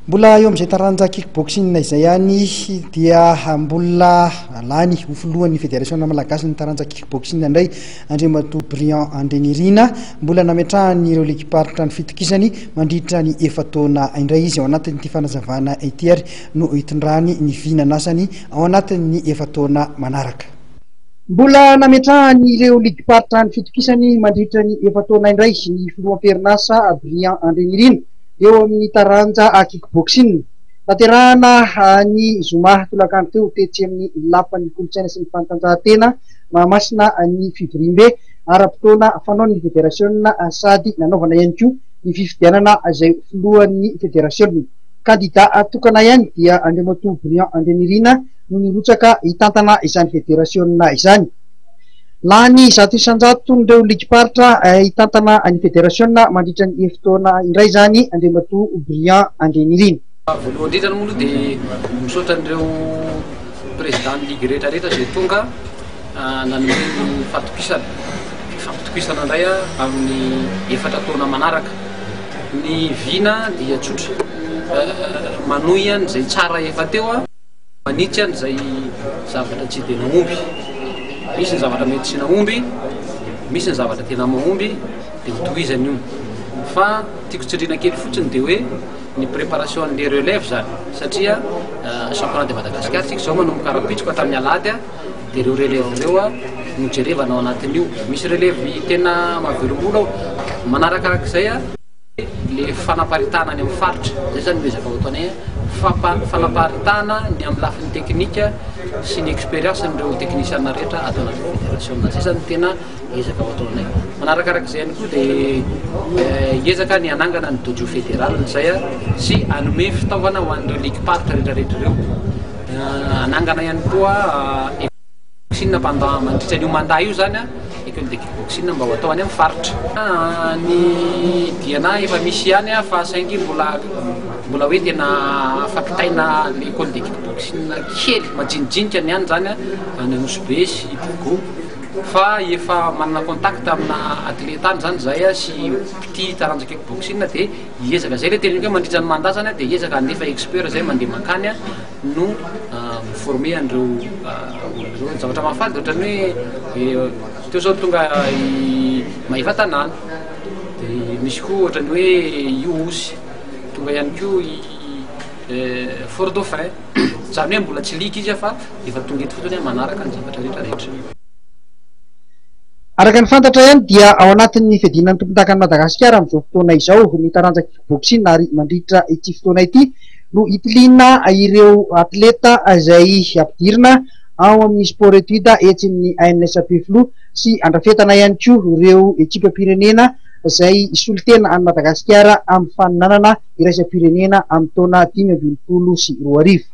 Mbola eo amin'izay taranja kickboxing izay ihany dia mbola lany ho filohan'ny fédération malagasy ny taranja kickboxing indray Andriamatoa Brian Andrenirina mbola nametrahany ireo lekiparitra ny fitokisany mandritra ny efa-taona indray izy ao anatin'ity fanazavana ity ary no hitondrany ny vinanasany ao anatin'ny efa-taona manaraka. Mbola nametrahany ireo lekiparitra ny fitokisany mandritra ny efa-taona indray ny filoham-perinasa Brian Andrenirina eo amin'ny taranja kickboxing. Naterahana ny zoma tolakandro teo tetsy amin'ny lapan'ny kolontsaina sy ny fanatanjahantena Mahamasina ny Fivoriambe ara-potoana fanaon'ny fédération sady nanaovana ihany koa ny fifidianana izay filohan'ny fédération. Kandida tokana ihany dia Andriamatoa Brian Andrenirina no nirotsaka hitantana izany fédération izany. Lany 100 ireo lekiparitra hitantana ny fédération mandritra ny efa-taona indray zany Andriamatoa Brian Andrenirina. Voalohany indrindra moa dia misaotra an'ireo président ligue rehetrarehetra izay tonga nanome fampitokisana indray amin'ny efatra taona manaraka. Ny vina dia tsotra manohy izay tsara efa teo manitsy izay zavatra tsy dia nahomby. Misy ny zavatra mety tsy nahomby, misy ny zavatra tena mahomby dia hotohizany io. Fa tiako tsindriana kely fotsiny dia hoe ny préparation des relèves zany satria championnat de Madagascar tsika zao manomboka rapitsika tamin'ny alady dia ireo relève ireo no jerevana ao anatin'io. Misy relève tena mahavelom-bolo manarakarak'izay le fanaparitana ny amin'ny faritra zay zany mezaka ataonay fanaparitana ny amin'ny lafiny teknika sy ny expérience n'ireo technicien rehetra atao anatin'ny fédération. Zay zany tena ezaka ataonay. Manarakarak'izay ihany koa dia ezaka ny anangana ny dojo fédéral zay sy anome fitaovana ho an'ireo lekiparitra rehetrarehetra ireo. Anangana ihany koa kickboxing mandritra an'io mandat io zany école de kickboxing mba ho atao any amin'ny faritra. Ny diana efa misy ihany fa saingy mbola hoe tena fampitaina l'école de kickboxing kely majinijinika ny any zany any Anosibe sy Bogo. Fa efa manana contact amina athlète any zany zay sy petit taranja kickboxing dia hiezaka zay le tena hoe mandritra ny mandat zany dia hiezaka andefa expert zay mandeha makany no miformer an'ireo zavatra mahafaly ohatrany hoe teo zao tonga Maheva tanàna dia misy koa ohatrany hoe Iosy tonga ihany koa Fort Dauphin zany hoe mbola tsy lika izy fa efa tonga eto fotony manaraka ny zavatra rehetrarehetra. Araka ny fantatra ihany dia ao anatin'ny fiadinan'ny tompontakan'i Madagasikara amin'izao fotoana izao ny taranja kickboxing ary mandritra ity fotoana ity no hitilina ireo atleta izay ampidirina ao amin'ny sport étude etsy ny ANSP Flo sy andrafetana ihany koa ireo ekipa pirenena izay solitena any Madagasikara amin'ny faninanana iraisam-pirenena amin'ny taona 2022.